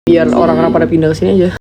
biar orang-orang pada pindah ke sini aja.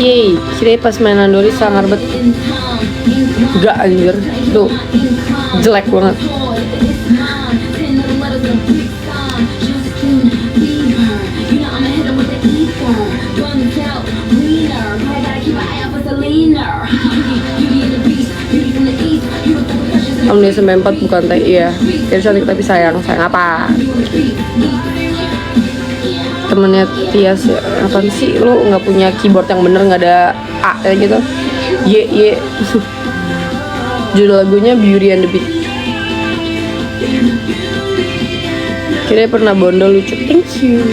Yeay, kira pas mainan Dori sangar bet. Gak anjir, tuh jelek banget. Alumni SMP 4 bukan teh, iya. Kira cantik tapi sayang apa? Temennya Tias ya, apaan sih lu nggak punya keyboard yang bener, nggak ada A kayak gitu. Y judul lagunya Beauty and the Beast. Kira pernah bondol lucu. Thank you.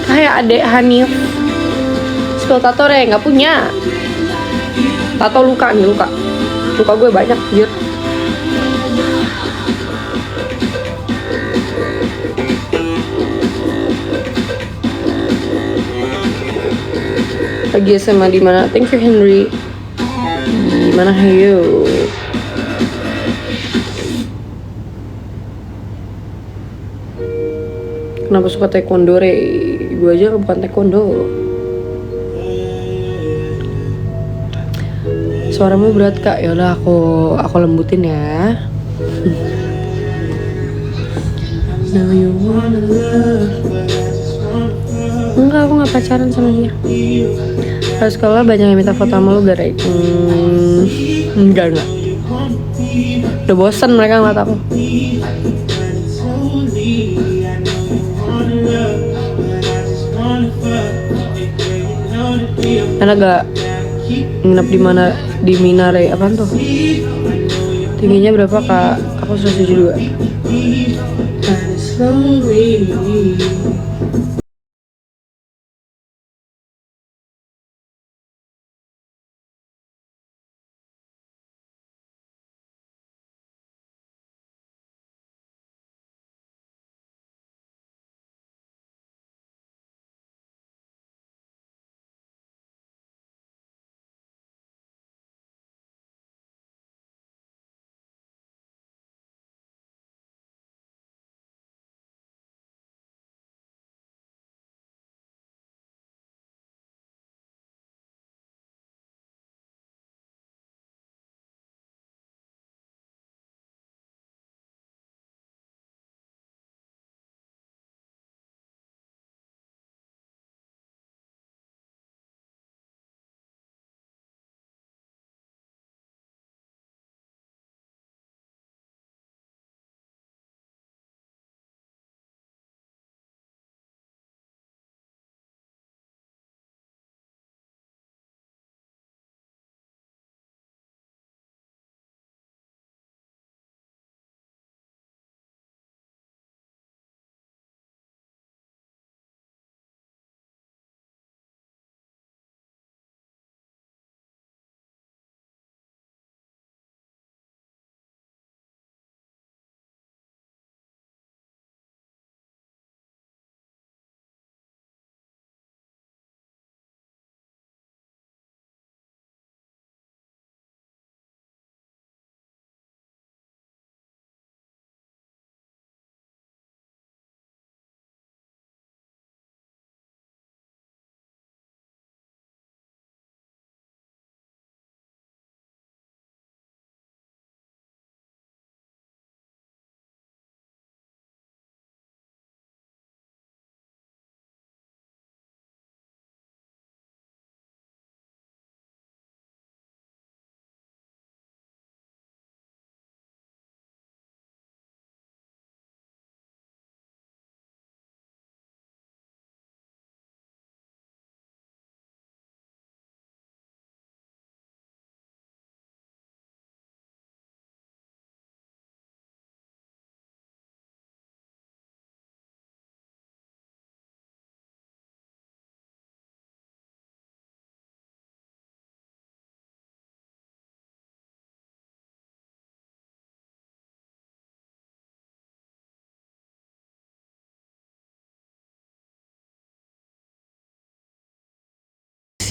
Kayak adek Hanif. Tato re nggak punya. Tato luka gue banyak jir. Lagi SMA di mana? Thank you Henry. Di mana hayo? Kenapa suka taekwondo re? Gue aja bukan taekwondo. Suaramu berat kak, yaudah aku lembutin ya. Enggak, aku nggak pacaran sama dia. Pas sekolah banyak yang minta foto sama lu gara. Enggak. Udah bosan mereka ngeliat aku. Enak gak nginep di Minare apaan tuh? Tingginya berapa kak? Aku 172.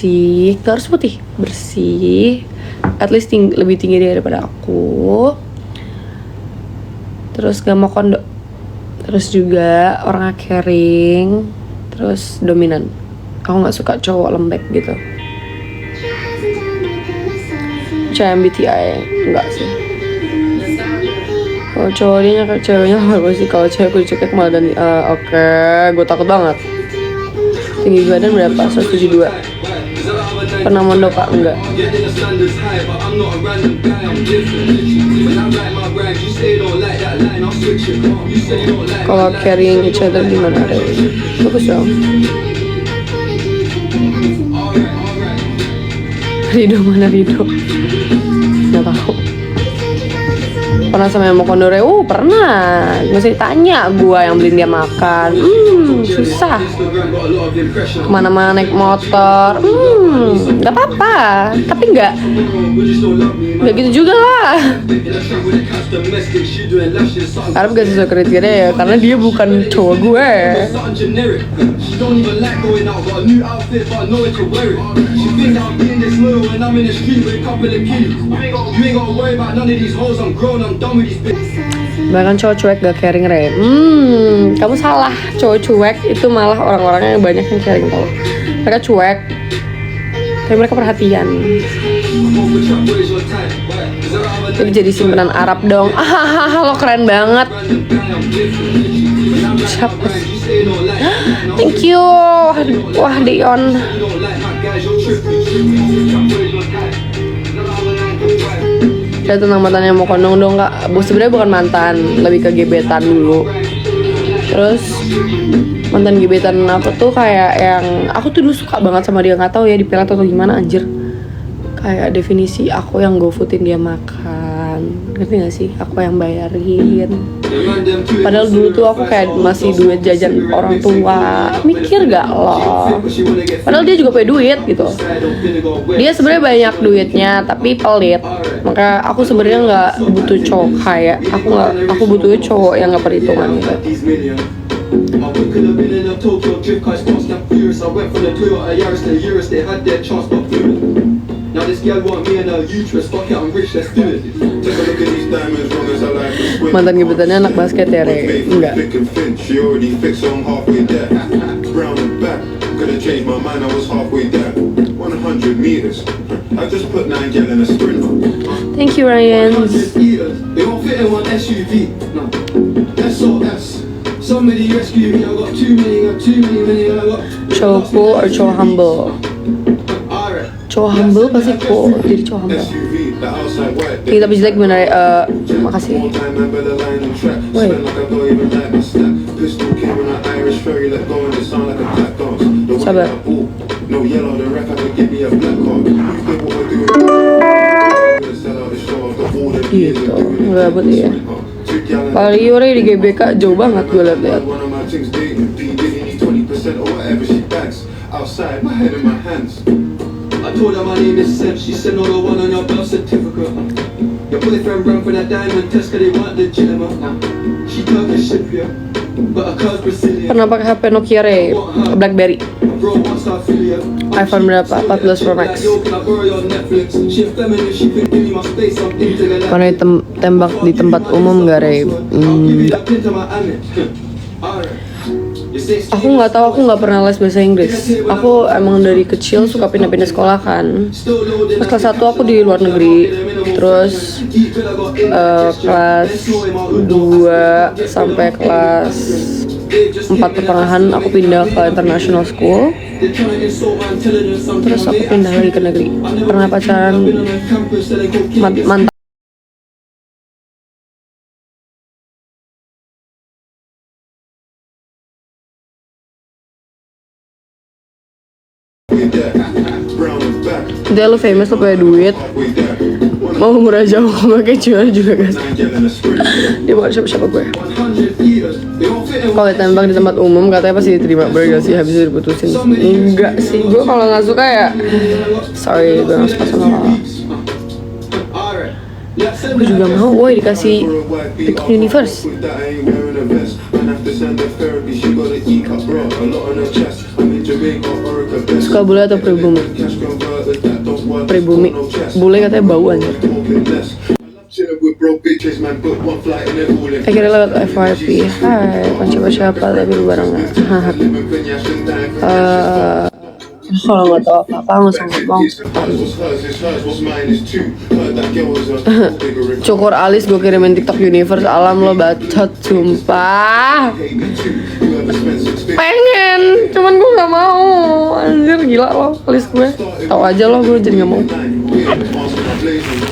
bersih, gak harus putih, bersih, at least lebih tinggi daripada aku. Terus gak mau kondo, terus juga orangnya caring, terus dominan. Aku gak suka cowok lembek gitu. MBTI enggak sih. Kalau cowoknya kayak ceweknya apa sih? Kalau cewek cekek malah dan oke, gue takut banget. Tinggi badan berapa? 172. Pernah mondok pak? Enggak. Kalau carrying each other gimana? Bagus dong. Rido mana Rido? Nggak tahu. Pernah sama yang mau kondore? Pernah. Nggak usah ditanya, gua yang beliin dia makan. Susah. Kemana-mana naik motor. Nggak apa-apa. Tapi nggak gitu juga lah. Karena gak sesuai kriteria ya, karena dia bukan cowok gue. Bahkan cowok cuek gak caring, Re. Kamu salah. Cowok cuek itu malah orang-orang yang banyak yang caring tau. Mereka cuek, tapi mereka perhatian. Tapi jadi simpenan Arab dong. Lo keren banget. Siapa? Thank you. Wah, Dion. Saya tentang mantan yang mau kondong dong kak. Sebenarnya bukan mantan, lebih ke gebetan dulu. Terus mantan gebetan apa tuh kayak yang aku tuh dulu suka banget sama dia, nggak tahu ya dipelat atau gimana anjir. Kayak definisi aku yang gofoodin dia makan, ngerti gak sih? Aku yang bayarin. Padahal dulu tuh aku kayak masih duit jajan orang tua, mikir gak lo? Padahal dia juga punya duit gitu. Dia sebenarnya banyak duitnya tapi pelit. Maka aku sebenarnya nggak butuh cowok kaya. Aku butuh cowok yang nggak perhitungan gitu. Now this girl want me and her uterus, fuck it, I'm rich, let's do it. Take a look at these diamonds, long as I like to swim. Mantan gebetannya anak basket ya, Re? Enggak. She already fixed, so I'm halfway there. Brown and back, could have changed my mind, I was halfway there. 100 meters, I just put 9 gel in a sprinter. Thank you, Ryan. They won't fit in one SUV, no. SOS. Somebody rescue me, I got too many, I got. Cowok cool or cowok humble? Cowok humble pasti cool, jadi cowok humble. Kita bisa jelek bener, makasih. Wait. Sabar. Gitu, nggak buat ya. Paling orang di GBK jauh banget gue liat-liat. I told her my name is Seb, she said no, the one on your birth certificate. Your boyfriend ran for that diamond test cause they weren't legitimate. She Turkish Cypriot, but her car's Brazilian. Pernah pakai HP Nokia Re, Blackberry. iPhone berapa? 14 Pro Max. Pernah tembak di tempat umum gak, Re? Enggak. Aku nggak tahu, aku nggak pernah les bahasa Inggris. Aku emang dari kecil suka pindah-pindah sekolah kan. Pas kelas 1 aku di luar negeri, terus kelas 2 sampai kelas 4 pertengahan aku pindah ke international school. Terus aku pindah lagi ke negeri. Pernah pacaran mantan. Dia lu famous, lu punya duit, mau murah jauh, pakai jual juga guys. Dia bukan siapa-siapa gue. Kalau ditembak di tempat umum katanya pasti diterima, bener gak sih? Habis itu diputusin. Enggak sih, gue kalau nggak suka ya sorry, gue nggak suka sama lo. Gue juga mau, woi dikasih Pick Universe. Suka bule atau pribumi? pribumi. Bule katanya bau aja. Akhirnya lewat FYP. Hai, coba siapa tapi lu barengan. Kalau nggak tahu apa-apa langsung ngomong. Cukur alis gue kirimin TikTok Universe, alam lo bacot sumpah. Pengen, cuman gue nggak mau. Anjir gila lo alis gue. Tahu aja lo, gue jadi nggak mau.